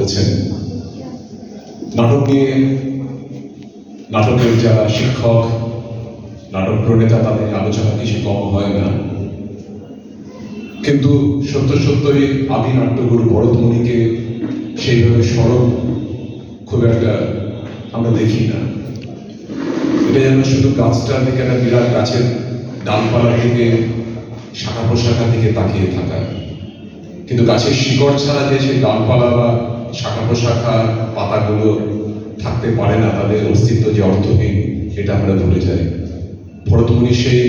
করেছেন। নাটক নিয়ে নাটকের যারা শিক্ষক, নাটক প্রণেতা, তাদের আলোচনা কিছু কম হয় না, কিন্তু সত্যই আমি নাট্যগুরু ভরতমুনিকে সেইভাবে স্মরণ খুব একটা আমরা দেখি না। এটা যেন শুধু গাছটার দিকে, একটা বিরাট গাছের ডালপালার দিকে, শাখা প্রশাখার দিকে তাকিয়ে থাকা, কিন্তু গাছের শিকড় ছাড়া যে সেই ডালপালা বা শাখা প্রশাখা পাতাগুলো থাকতে পারে না, তাদের অস্তিত্ব যে অর্থহীন, এটা আমরা ভুলে যাই। ভরতমুনি সেই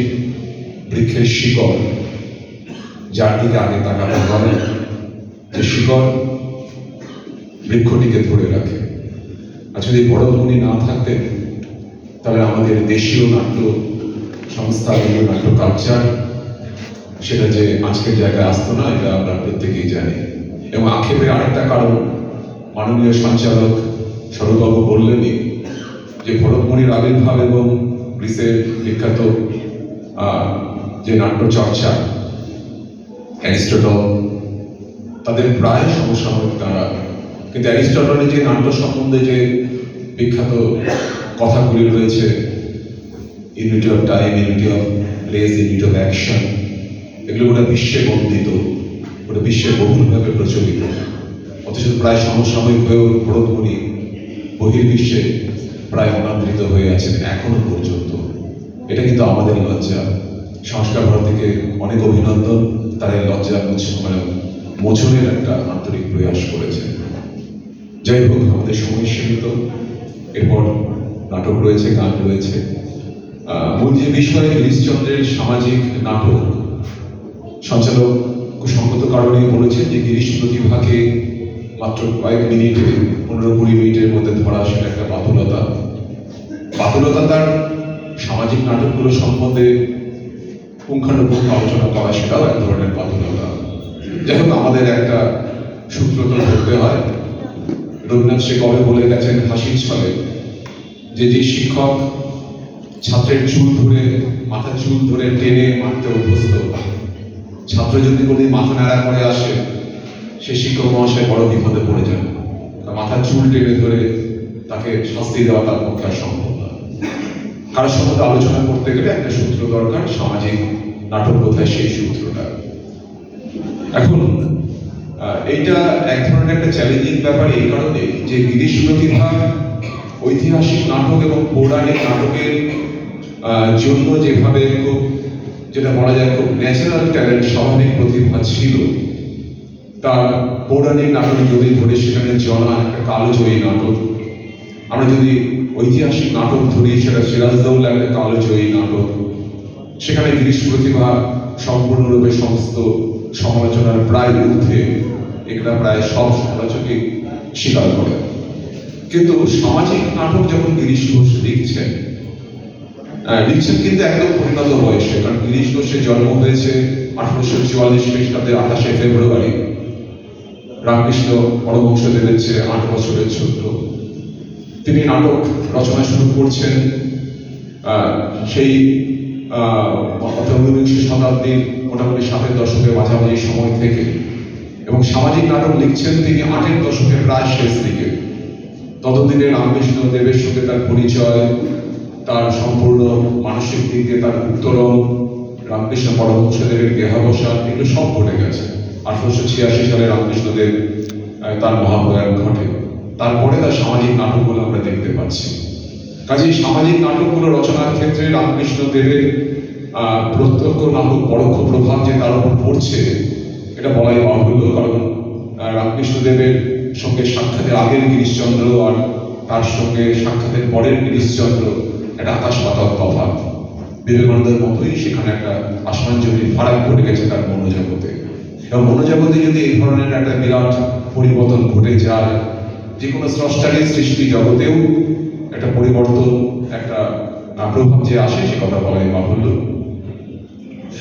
বৃক্ষের শিকড়, যার দিকে আগে তাকানো হয়, যে শিকড় বৃক্ষটিকে ধরে রাখে। আর যদি ভরতমুনি না থাকতেন, তাহলে আমাদের দেশীয় নাট্য সংস্থা, নাট্য কালচার, সেটা যে আজকের জায়গায় আসতো না, এটা আমরা প্রত্যেকেই জানি। এবং আক্ষেপের আরেকটা কারণ, মাননীয় সঞ্চালক স্বরূপবাবু বললেনই যে ভরতমুনির আবির্ভাব এবং গ্রিসের বিখ্যাত যে নাট্য চর্চা, অ্যারিস্টটল, তাদের প্রায় সমসাময়িক তারা। কিন্তু অ্যারিস্টটলের যে নাট্য সম্বন্ধে যে বিখ্যাত কথাগুলি রয়েছে, unity of time, unity of place, unity of action, এগুলো গোটা বিশ্বে বন্দিত, গোটা বিশ্বে বহুলভাবে প্রচলিত। অথচ প্রায় সমসাময়িক হয়েও ভরতমুনি বহির্বিশ্বে প্রায় অনাদৃত হয়ে আছেন এখনো পর্যন্ত। এটা কিন্তু আমাদের লজ্জা। সংস্কার ভারতীকে অনেক অভিনন্দন, তারা এই লজ্জা মোচনের একটা আন্তরিক প্রয়াস করেছে। যাই হোক, আমাদের সময় সীমিত, এরপর নাটক রয়েছে, গান রয়েছে। মূল যে বিষয়, গিরিশচন্দ্রের সামাজিক নাটক, সঞ্চালক সঙ্গত কারণে বলেছেন যে গিরিশ প্রতিভাকে মাত্র কয়েক মিনিটে, 15-20 মিনিটের মধ্যে ধরা, সেটা একটা বাতুলতা। বাতুলতা তার সামাজিক নাটকগুলো সম্বন্ধে পুঙ্খানুপুঙ্খ আলোচনা করা, সেটাও এক ধরনের বাতুলতা। যাই হোক, আমাদের একটা সূত্র তো ধরতে হয়। রবীন্দ্রনাথ সে কবে বলে গেছেন হাসির ছলে, যে শিক্ষক ছাত্রের মাথার চুল ধরে টেনে মারতে অভ্যস্ত, ছাত্র যদি কোনোদিন মাথা নাড়া করে আসে, সে শিক্ষক মহাশয় বড় বিপদে পড়ে যান। মাথার চুল টেনে ধরে তাকে শাস্তি দেওয়া তার পক্ষে আর সম্ভব না। কারোর সম্বন্ধে আলোচনা করতে গেলে একটা সূত্র দরকার, সামাজিক নাটক কোথায় সেই সূত্রটা। এখন এইটা এক ধরনের একটা চ্যালেঞ্জিং ব্যাপার এই কারণে যে গিরিশ প্রতিভা ঐতিহাসিক নাটক এবং পৌরাণিক নাটকের জন্য যেভাবে খুব, যেটা বলা যায় খুব ন্যাচারাল ট্যালেন্ট, স্বাভাবিক প্রতিভা ছিল, তার পৌরাণিক নাটক যদি ধরে, সেখানে জনা একটা কালোজয়ী নাটক। আমরা যদি ঐতিহাসিক নাটক ধরি, সেটা সিরাজদৌল্লা একটা কালোজয়ী নাটক। সেখানে গিরিশ প্রতিভা সম্পূর্ণরূপে সমস্ত সমালোচনার প্রায় ঊর্ধ্বে, এগুলা প্রায় সব সমালোচকই স্বীকার করে। কিন্তু সামাজিক নাটক যখন গিরিশ ঘোষ লিখছেন কিন্তু একদম পরিণত বয়সে, কারণ গিরিশ ঘোষের জন্ম হয়েছে 1844 খ্রিস্টাব্দের 28শে ফেব্রুয়ারি। রামকৃষ্ণ পরমহংসদেবের চেয়ে 8 বছরের ছোট। তিনি নাটক রচনা শুরু করছেন সেই ঊনবিংশ শতাব্দীর মোটামুটি 7-এর দশকের মাঝামাঝি সময় থেকে, এবং সামাজিক নাটক লিখছেন তিনি 8-এর দশকের প্রায় শেষ দিকে। ততদিনে রামকৃষ্ণ দেবের সঙ্গে তার পরিচয়, তার সম্পূর্ণ মানসিক দিক দিয়ে তার উত্তরণ, রামকৃষ্ণ পরমহংসদেবের দেহাবসান, এগুলো সব ঘটে গেছে। 1886 সালে রামকৃষ্ণদেব তার মহাপ্রয়াণ ঘটে। তারপরে তার সামাজিক নাটকগুলো আমরা দেখতে পাচ্ছি। কাজেই সামাজিক নাটকগুলো রচনার ক্ষেত্রে রামকৃষ্ণ দেবের প্রত্যক্ষ নাটক পরোক্ষ প্রভাব যে তার উপর পড়ছে, এটা বলাই বাহুল্য। কারণ রামকৃষ্ণ দেবের সঙ্গে সাক্ষাতের আগের গিরিশচন্দ্র আর তার সঙ্গে সাক্ষাতের পরের গিরিশচন্দ্র, একটা আকাশ পাতাল তফাৎ। বিবেকানন্দের মতোই সেখানে একটা আসমান জমির ফারাক ঘটে গেছে তার মনোজগতে। এবং মনোজগতে যদি এই ধরনের একটা বিরাট পরিবর্তন ঘটে যায়, যে কোনো স্রষ্টারই সৃষ্টি জগতেও একটা পরিবর্তন, একটা প্রভাব যে আসে, সে কথা বলাই বাহুল্য।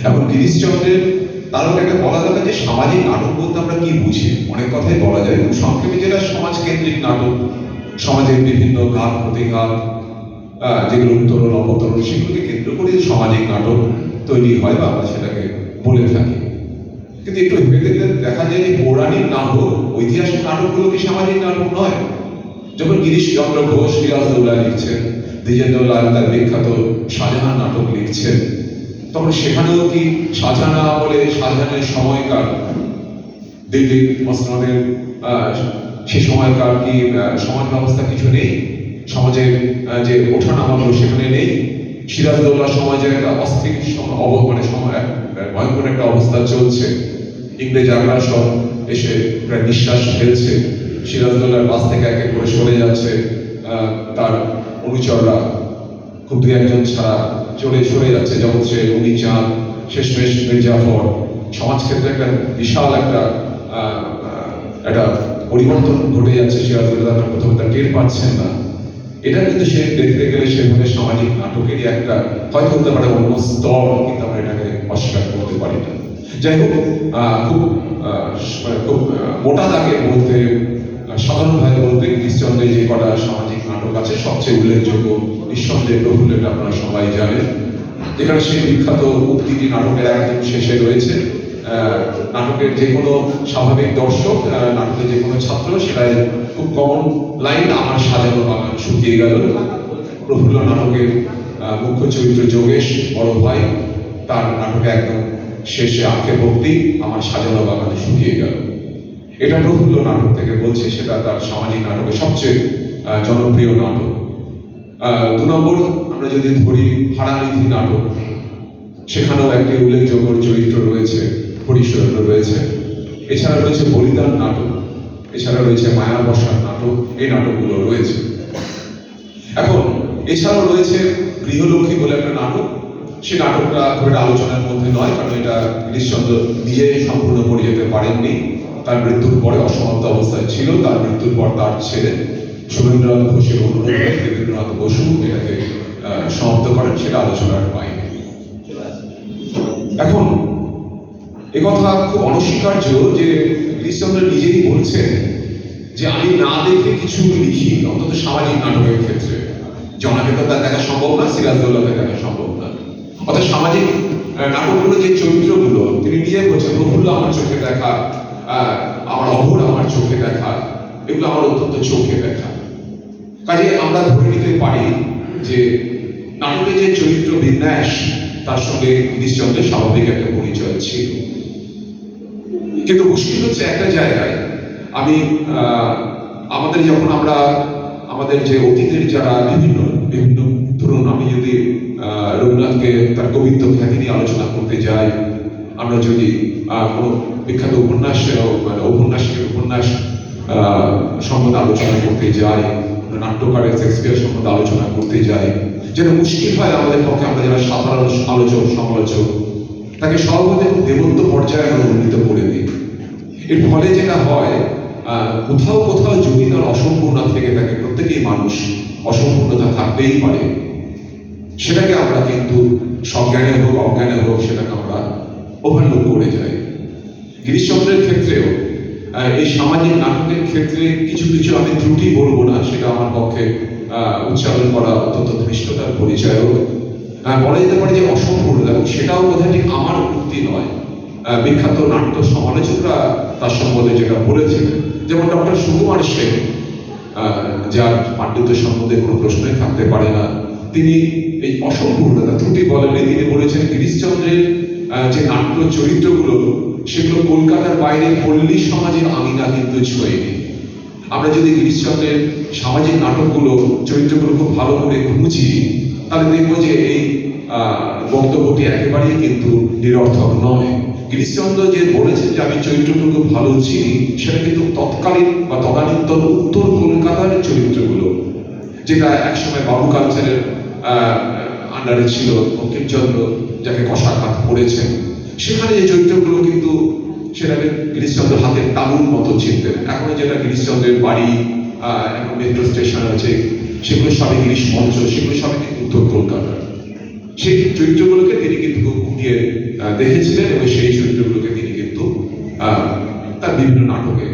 এখন গিরিশচন্দ্রের তারকাকে বলা যাবে যে সামাজিক নাটক বলতে আমরা কি বুঝি, অনেক কথাই বলা যায়। কিন্তু সংক্ষেপে যেটা সমাজ কেন্দ্রিক নাটক, সমাজের বিভিন্ন ঘাত প্রতিঘাত, যেগুলো উত্তরণ অবতরণ, সেগুলোকে কেন্দ্র করে সামাজিক নাটক তৈরি হয় বা আমরা সেটাকে বলে থাকি। কিন্তু একটু ভেবে দেখলে দেখা যায় যে পৌরাণিক নাটক, ঐতিহাসিক নাটকগুলো কি সামাজিক নাটক নয়? যখন গিরিশচন্দ্র ঘোষ সিরাজদৌল্লা লিখছেন, দ্বিজেন্দ্রলাল তার বিখ্যাত শাহজাহান নাটক লিখছেন, তখন সেখানেও কি শাহজাহান আমলে, শাহজাহানের সময়কার দিল্লি মসনদের সে সময়কার কি সমাজ ব্যবস্থা কিছু নেই? সমাজের যে ওঠানামাগুলো সেখানে নেই? সিরাজদৌল্লার সমাজে একটা অস্থির মানে সময় ভয়ঙ্কর একটা অবস্থা চলছে, ইংরেজ আগ্রাসন এসে প্রায় নিঃশ্বাস ফেলছে, সিরাজদৌল্লার বাস থেকে এক এক করে সরে যাচ্ছে, তার অনুচররা খুব দু একজন ছাড়া সরে যাচ্ছে, যেমন সে উনি চাঁদ, শেষমেশ মির্জাফর। সমাজক্ষেত্রে একটা বিশাল একটা পরিবর্তন ঘটে যাচ্ছে, সিরাজদৌল্লা প্রথমে তা টের পাচ্ছেন না। এটা কিন্তু সে দেখতে গেলে সেভাবে সামাজিক নাটকেরই একটা, হয়তো হতে পারে অন্য স্তর, কিন্তু আমরা এটাকে অস্বীকার করতে পারি না। যাই হোক, খুব মোটা দাগে বলতে, সাধারণভাবে বলতে, গিরিশচন্দ্রের যে কটা সামাজিক নাটক আছে সবচেয়ে উল্লেখযোগ্য নিঃসন্দেহে প্রফুল্ল, আপনারা সবাই জানেন, যেখানে সেই বিখ্যাত উক্তিটি নাটকের একদম শেষে রয়েছে। নাটকের যে কোনো স্বাভাবিক দর্শক, নাটকের যে কোনো ছাত্র, সেটাই খুব কমন লাইন, আমার সাজানো বাগান শুকিয়ে গেল। প্রফুল্ল নাটকের মুখ্য চরিত্র যোগেশ, বড় ভাই, তার নাটকে একদম শেষে আক্ষেপোক্তি, আমার সাজানো বাগান শুকিয়ে গেল। এটা প্রফুল্ল নাটক থেকে বলছে, সেটা তার সামাজিক নাটকের সবচেয়ে জনপ্রিয় নাটক। 2 নম্বর আমরা যদি ধরি হারানিধি নাটক, সেখানেও একটি উল্লেখযোগ্য চরিত্র রয়েছে, হরিশচন্দ্র রয়েছে। এছাড়া রয়েছে বলিদান নাটক, এছাড়া রয়েছে মায়া বসার নাটক, এই নাটকগুলো রয়েছে। এখন এছাড়াও রয়েছে গৃহলক্ষ্মী বলে একটা নাটক। সে নাটকটা খুব একটা আলোচনার মধ্যে নয়, কারণ এটা গিরিশচন্দ্র নিজে সম্পূর্ণ করে যেতে পারেননি। তার মৃত্যুর পরে অসমাপ্ত অবস্থায় ছিল। তার মৃত্যুর পর তার ছেলে সুরেন্দ্রনাথ ঘোষের অনুরোধে দেবেন্দ্রনাথ বসু এটাকে সমাপ্ত করেন, সেটা আলোচনার বাইরে। এখন একথা খুব অনস্বীকার্য যে গিরিশচন্দ্র নিজেই বলছেন যে আমি না দেখে কিছু লিখি, অন্তত সামাজিক নাটকের ক্ষেত্রে। জনাকে তো তার দেখা সম্ভব না, সিরাজদৌল্লাকে দেখা সম্ভব না। অর্থাৎ সামাজিক নাটকগুলো যে চরিত্রগুলো তিনি নিজে বলছেন, প্রফুল্ল আমার চোখে দেখা, আমার অঘোর আমার চোখে দেখা, এগুলো আমার অত্যন্ত চোখে দেখা। কাজে আমরা ধরে নিতে পারি যে নাটকের যে চরিত্র বিন্যাস, তার সঙ্গে গিরিশচন্দ্রের স্বাভাবিক একটা পরিচয় ছিল। কিন্তু মুশকিল হচ্ছে একটা জায়গায়, আমি আমাদের যখন আমরা আমাদের যে অতীতের যারা বিভিন্ন বিভিন্ন ধরুন, আমি যদি রবীন্দ্রনাথকে তার কবিত্ব খ্যাতি নিয়ে আলোচনা করতে যাই, আমরা যদি কোনো বিখ্যাত উপন্যাসের উপন্যাস সম্বন্ধে আলোচনা করতে যাই, নাট্যকারের শেক্সপিয়ার সম্বন্ধে আলোচনা করতে যাই, যেটা মুশকিল হয় আমাদের পক্ষে, আমরা যারা সাধারণ আলোচক সমালোচক, তাকে সর্বদা দেবত্ব পর্যায়ে আমরা উন্নীত করে দিই। এর ফলে যেটা হয়, কোথাও কোথাও যদি তার অসম্পূর্ণতা থেকে থাকে, প্রত্যেকেই মানুষ, অসম্পূর্ণতা থাকতেই পারে, সেটাকে আমরা কিন্তু সজ্ঞানে হোক অজ্ঞানে হোক সেটাকে আমরা ওভারলুক করে যাই। গিরিশচন্দ্রের ক্ষেত্রেও এই সামাজিক নাটকের ক্ষেত্রে কিছু কিছু আমি ত্রুটি বলবো না, সেটা আমার পক্ষে উচ্চারণ করা অত্যন্ত ধৃষ্টতার পরিচয় হোক, বলা যেতে পারে যে অসম্পূর্ণতা, এবং সেটাও বোধহয় ঠিক আমার উক্তি নয়। বিখ্যাত নাট্য সমালোচকরা তার সম্বন্ধে যেটা বলেছিলেন, যেমন ডক্টর সুকুমার সেন, যার পাণ্ডিত্য সম্বন্ধে কোনো প্রশ্নই থাকতে পারে না, তিনি এই অসম্পূর্ণতা ত্রুটি বলেননি। তিনি বলেছেন গিরিশচন্দ্রের যে নাট্য চরিত্রগুলো, সেগুলো কলকাতার বাইরে পল্লী সমাজের আঙিনা কিন্তু ছোঁয়নি। আমরা যদি গিরিশচন্দ্রের সামাজিক নাটকগুলো, চরিত্রগুলো খুব ভালো করে খুঁজি, তাহলে দেখবো যে এই বক্তব্যটি একেবারেই কিন্তু নিরর্থক নয়। গিরিশচন্দ্র যে বলেছেন যে আমি চরিত্রগুলো ভালো চিনি, সেটা কিন্তু তৎকালীন বা তদানীন্তন উত্তর কলকাতার চরিত্রগুলো, যেটা একসময় বাবু কালচারের আন্ডারে ছিল, বঙ্কিমচন্দ্র যাকে কষাঘাত করেছেন, সেখানে যে চরিত্রগুলো কিন্তু সেটাকে গিরিশচন্দ্র হাতের তালুর মতো চিনতেন। এখনো যেটা গিরিশচন্দ্রের বাড়ি, এখন মেট্রো স্টেশন আছে, সেগুলো সবই গিরিশ মঞ্চ, সেগুলো সবই কিন্তু উত্তর কলকাতা। সেই চরিত্রগুলোকে তিনি কিন্তু খুঁটিয়ে দেখেছিলেন, এবং সেই চরিত্রগুলোকে তিনি কিন্তু তার বিভিন্ন নাটকে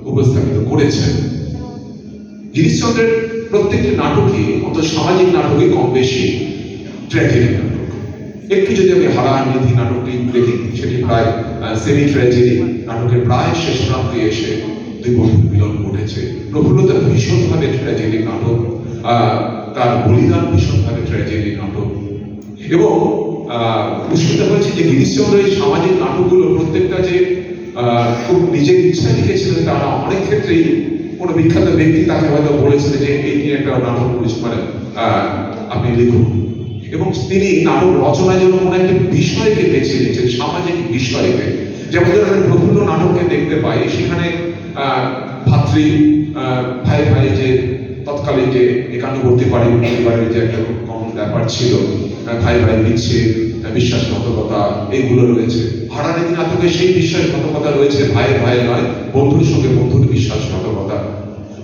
উপস্থাপিত করেছেন। গিরিশচন্দ্রের প্রত্যেকটি নাটকই, অত সামাজিক নাটকই কম বেশি ট্র্যাজেডি নাটক। একটু যদি আমি হারানিধি নাটকটি দেখি, সেটি প্রায় সেমি ট্র্যাজেডি নাটকের প্রায় শেষ প্রান্তে এসে দুই বন্ধুর মিলন ঘটেছে। প্রফুল্লতা ভীষণভাবে ট্র্যাজেডি নাটক, তার বলিদান ভীষণভাবে ট্র্যাজেডি নাটক। এবং বুঝতে হয়েছে যে গিরিশচন্দ্র এই সামাজিক নাটকগুলো প্রত্যেকটা যে খুব নিজের ইচ্ছা লিখেছিলেন তারা অনেক ক্ষেত্রেই কোনো বিখ্যাত ব্যক্তি তাকে হয়তো বলেছিলেন যে এই নিয়ে একটা নাটক মানে আপনি লিখুন। এবং তিনি নাটক রচনার জন্য কোনো একটা বিষয়কে বেছে নিয়েছেন, সামাজিক বিষয়কে। যেমন ধরেন প্রফুল্ল নাটককে দেখতে পাই, সেখানে ভাতৃ ভাই ভাই যে তৎকালীন যে একান্নবর্তী পরিবারের যে একটা খুব কমন ব্যাপার ছিল, ভাই ভাই মিচ্ছে বিশ্বাসঘাতকতা এইগুলো রয়েছে। হারানিধি নাটকে সেই বিশ্বাসঘাতকতা রয়েছে, ভাই ভাই নয় বন্ধুর সঙ্গে বন্ধুর বিশ্বাসঘাতকতা।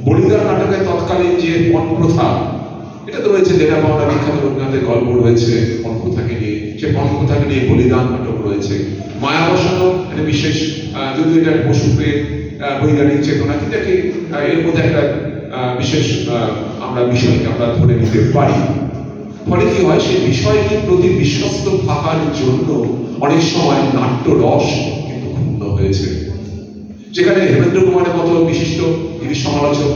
বলিদান নাটকে তৎকালীন যে পণ প্রথা, এটা তো রয়েছে, যেটা আমরা বিখ্যাত রবীন্দ্রনাথের গল্প রয়েছে পণ প্রথাকে নিয়ে, সে পণ প্রথাকে নিয়ে বলিদান নাটক রয়েছে। মায়া বসানো একটা বিশেষ, যদিও এটা পশুপ্রেম বৈজ্ঞানিক চেতনা, কিন্তু এর মধ্যে একটা বিশেষ আমরা বিষয়কে আমরা ধরে নিতে পারি। ফলে কি হয়, সেই বিষয়টির প্রতি বিশ্বস্ত থাকার জন্য অনেক সময় নাট্য রস কিন্তু ক্ষুণ্ণ হয়েছে। যেখানে হেমেন্দ্র কুমারের মতো বিশিষ্ট গিরিশ সমালোচক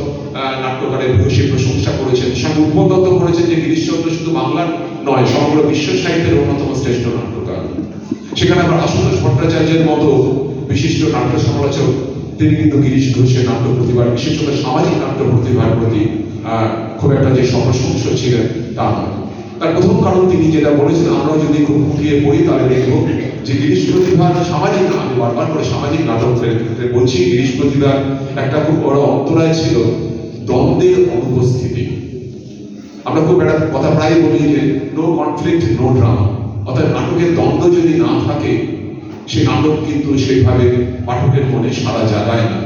নাট্যকারের ভূয়সী প্রশংসা করেছেন, স্বামী উপেন দত্ত করেছেন যে গিরিশচন্দ্র শুধু বাংলার নয় সমগ্র বিশ্ব সাহিত্যের অন্যতম শ্রেষ্ঠ নাট্যকার। সেখানে আবার আশুতোষ ভট্টাচার্যের মতো বিশিষ্ট নাট্য সমালোচক তিনি কিন্তু গিরিশ ঘোষের নাট্য প্রতিভার, বিশেষ করে সামাজিক নাট্য প্রতিভার প্রতি খুব একটা যে সপ্রশংস ছিলেন তা নয়। তার প্রথম কারণ তিনি যেটা বলেছেন, আমরা যদি খুব ফুটিয়ে পড়ি তাহলে দেখব যে গিরিশ প্রতিভার সামাজিক, আমি বারবার করে সামাজিক নাটকের ক্ষেত্রে বলছি, গিরিশ প্রতিভার একটা খুব বড় অন্তরায় ছিল দ্বন্দ্বের অনুপস্থিতি। আমরা খুব একটা কথা প্রায় বলি যে নো কনফ্লিক্ট নো ড্রামা, অর্থাৎ নাটকের দ্বন্দ্ব যদি না থাকে সেই নাটক কিন্তু সেইভাবে পাঠকের মনে সাড়া জাগায় না।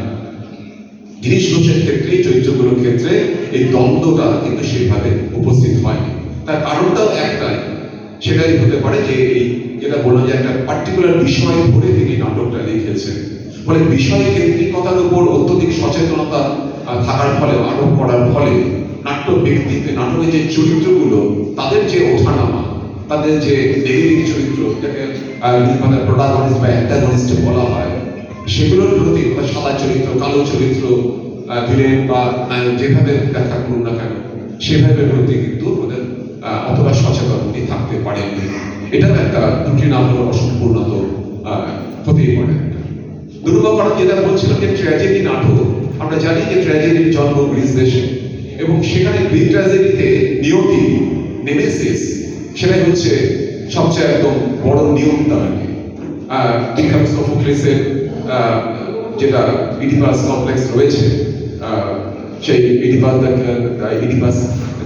গিরিশ ঘোষের ক্ষেত্রে, চরিত্রগুলোর ক্ষেত্রে এই দ্বন্দ্বটা কিন্তু সেইভাবে উপস্থিত হয়নি। তার কারণটাও একটাই, সেটাই হতে পারে যে এই যেটা বলা যায় একটা পার্টিকুলার বিষয় ধরে তিনি নাটকটা লিখেছেন। ফলে বিষয় কেন্দ্রিকতার উপর অত্যধিক সচেতনতা থাকার ফলে, আরোপ করার ফলে নাট্য ব্যক্তিত্ব, নাটকের যে চরিত্রগুলো তাদের যে ওঠানামা, তাদের যে নেগেটিভ চরিত্র, যাকে প্রোটাগনিস্ট বা অ্যান্টাগনিস্ট বলা হয়, সেগুলোর প্রতি সাদা চরিত্র, কালো চরিত্র, ভিলেন বা নায়ক যেভাবে ব্যাখ্যা করুন না কেন, সেভাবে প্রতি কিন্তু ওদের অতটা সচেতন উনি থাকতে পারেননি। এটার একটা ত্রুটি না হলো অসম্পূর্ণত হতেই পারে। দুর্লভ কারণ যেটা বলছিলাম যে ট্র্যাজেডি নাটক, আমরা জানি যে ট্র্যাজেডির জন্ম গ্রিস দেশে, এবং সেখানে গ্রিক ট্র্যাজেডিতে নিয়তি, নেমেসিস, সেটাই হচ্ছে সবচেয়ে একদম বড় নিয়মটা আর কি। বিখ্যাত সোফোক্লেসের যেটা ইডিপাস কমপ্লেক্স রয়েছে, সেই ইডিপাস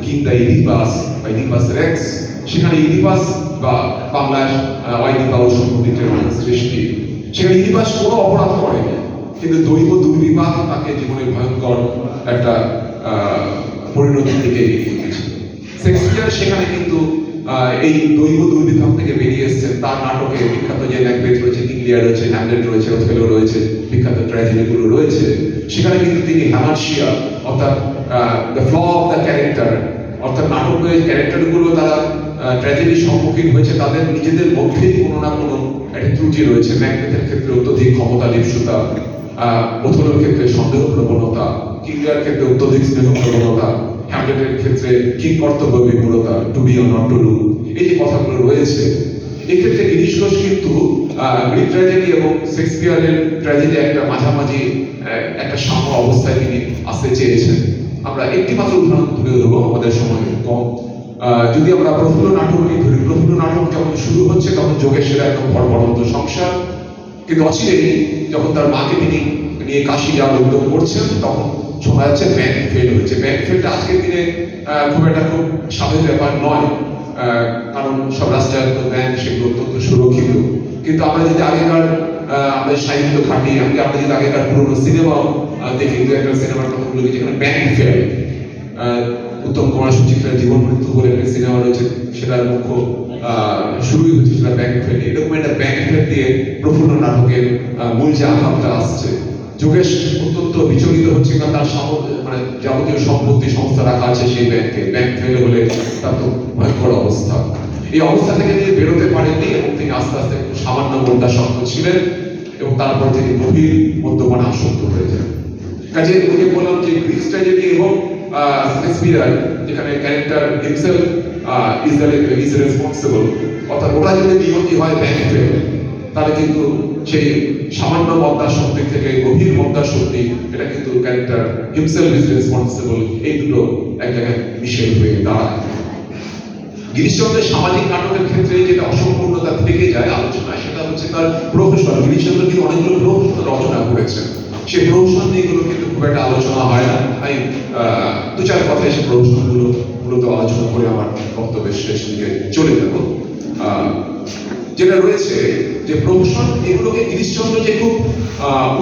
কিং দ্য ইডিপাস বা ইডিপাস রেক্স, সেখানে ইডিপাস বা বাংলায় অইডিপা ও সম্পত্তির সৃষ্টি, সেখানে ইডিপাস কোনো অপরাধ করেনি, কিন্তু দৈব দুর্বিপাক তাকে জীবনে ভয়ঙ্কর একটা পরিণতির দিকে এগিয়ে দিয়েছিল। শেক্সপিয়ার সেখানে কিন্তু এই দৈব দুর্বিপাক থেকে বেরিয়ে এসেছেন। তার নাটকে বিখ্যাত যে ম্যাকবেথ রয়েছে, কিং লিয়ার রয়েছে, হ্যামলেট রয়েছে, ওথেলো রয়েছে, বিখ্যাত ট্র্যাজেডিগুলো রয়েছে, সেখানে কিন্তু তিনি হ্যামার্শিয়া অর্থাৎ the flaw of the character, অর্থাৎ নাটকের ক্যারেক্টারগুলো তারা ট্র্যাজেডির সম্মুখীন হয়েছে, তাদের নিজেদের মধ্যেই কোনো না কোনো একটা ত্রুটি রয়েছে। ম্যাকবেথের ক্ষেত্রে অত্যধিক ক্ষমতা লিপ্সুতা, ওথেলোর ক্ষেত্রে সন্দেহ প্রবণতা, কিং লিয়ার ক্ষেত্রে অত্যধিক স্নেহ প্রবণতা, হ্যামলেটের ক্ষেত্রে কি কর্তব্য বিমূঢ়তা, to be or not to do, এই যে কথাগুলো রয়েছে। এক্ষেত্রে গিরিশ ঘোষ কিন্তু গ্রিক ট্র্যাজেডি এবং শেক্সপিয়ারের ট্র্যাজেডি একটা মাঝামাঝি একটা সাম্য অবস্থায় তিনি আসতে চেয়েছেন। আমরা একটি মাত্র উদাহরণ তুলে ধরবো, আমাদের সময় কম। যদি আমরা প্রফুল্ল নাটককে ধরি, প্রফুল্ল নাটক যখন শুরু হচ্ছে তখন যোগেশের একদম ভরভরন্ত সংসার, কিন্তু অচিরেই যখন তার মাকে তিনি নিয়ে কাশি যাওয়ার উদ্যোগ করছেন তখন শোনা যাচ্ছে ব্যাংক ফেল হয়েছে। ব্যাংক ফেলটা আজকের দিনে খুব একটা খুব স্বাভাবিক ব্যাপার নয়, কারণ সব রাষ্ট্রায়ত্ত ব্যাংক সেগুলো অত্যন্ত সুরক্ষিত। কিন্তু আমরা যদি আগেকার আমাদের সাহিত্য ঘাঁটি, আমরা যদি আগেকার পুরোনো সিনেমা দেখি, দু একটা সিনেমার কথাগুলো যেখানে ব্যাংক ফেল, উত্তম কুমার সুচিত্রার জীবন মৃত্যু বলে একটা সিনেমা রয়েছে, সেটার মুখ্য শুরুই হচ্ছে সেটা ব্যাংক ফেল। এরকম একটা ব্যাংক ফেল দিয়ে প্রফুল্ল নাটকের মূল যে আঘাতটা আসছে, যোগেশ অত্যন্ত বিচলিত হচ্ছে, কারণ তার মানে যাবতীয় সম্পত্তি সংস্থা রাখা আছে সেই ব্যাংকে, ব্যাংক ফেলে হলে তার তো ভয়ঙ্কর অবস্থা। এই অবস্থা থেকে তিনি বেরোতে পারেননি এবং তিনি আস্তে আস্তে একটু সামান্য মদ্যাসক্ত ছিলেন এবং তারপর তিনি গভীর মদ্যপানে আসক্ত হয়ে যান। কাজে ওকে বললাম যে গ্রিক ট্র্যাজেডি এবং শেক্সপিয়ার যেখানে ক্যারেক্টার হিমসেলফ ইজ রেসপন্সিবল, অর্থাৎ ওটা যদি নিয়তি হয় ব্যাক ফেল, তাহলে কিন্তু সেই সামান্য মদ্যাসক্তি থেকে গভীর মদ্যাসক্তি, এটা কিন্তু ক্যারেক্টার হিমসেলফ ইজ রেসপন্সিবল, এই দুটো এক জায়গায় মিশেল হয়ে দাঁড়ায়। গিরিশচন্দ্রের সামাজিক নাটকের ক্ষেত্রে যেটা অসম্পূর্ণতা থেকে যায় আলোচনায়, সেটা হচ্ছে তার প্রফেশন। গিরিশচন্দ্র কিন্তু অনেকগুলো প্রফেশন রচনা করেছেন, সেই প্রফেশন নিয়েগুলো কিন্তু খুব একটা আলোচনা হয় না। আমি দু চার কথায় সেই প্রফেশনগুলো মূলত আলোচনা করে আমার বক্তব্যের শেষ দিকে চলে যাব। যেটা রয়েছে যে প্রফেশন, এগুলোকে গিরিশচন্দ্র যে খুব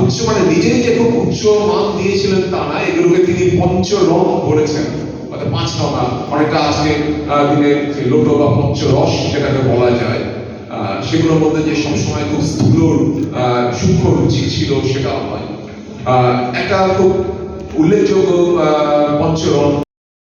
উচ্চ, মানে নিজেই যে খুব উচ্চ মান দিয়েছিলেন তা না, এগুলোকে তিনি পঞ্চরং বলেছেন, অর্থাৎ পাঁচ রঙা। অনেকটা আজকে দিনে লোক বা পঞ্চরস যেটাকে বলা যায়, সেগুলোর মধ্যে যে সবসময় খুব স্থূল সূক্ষ্ম রুচি ছিল সেটা নয়। একটা খুব উল্লেখযোগ্য পঞ্চরং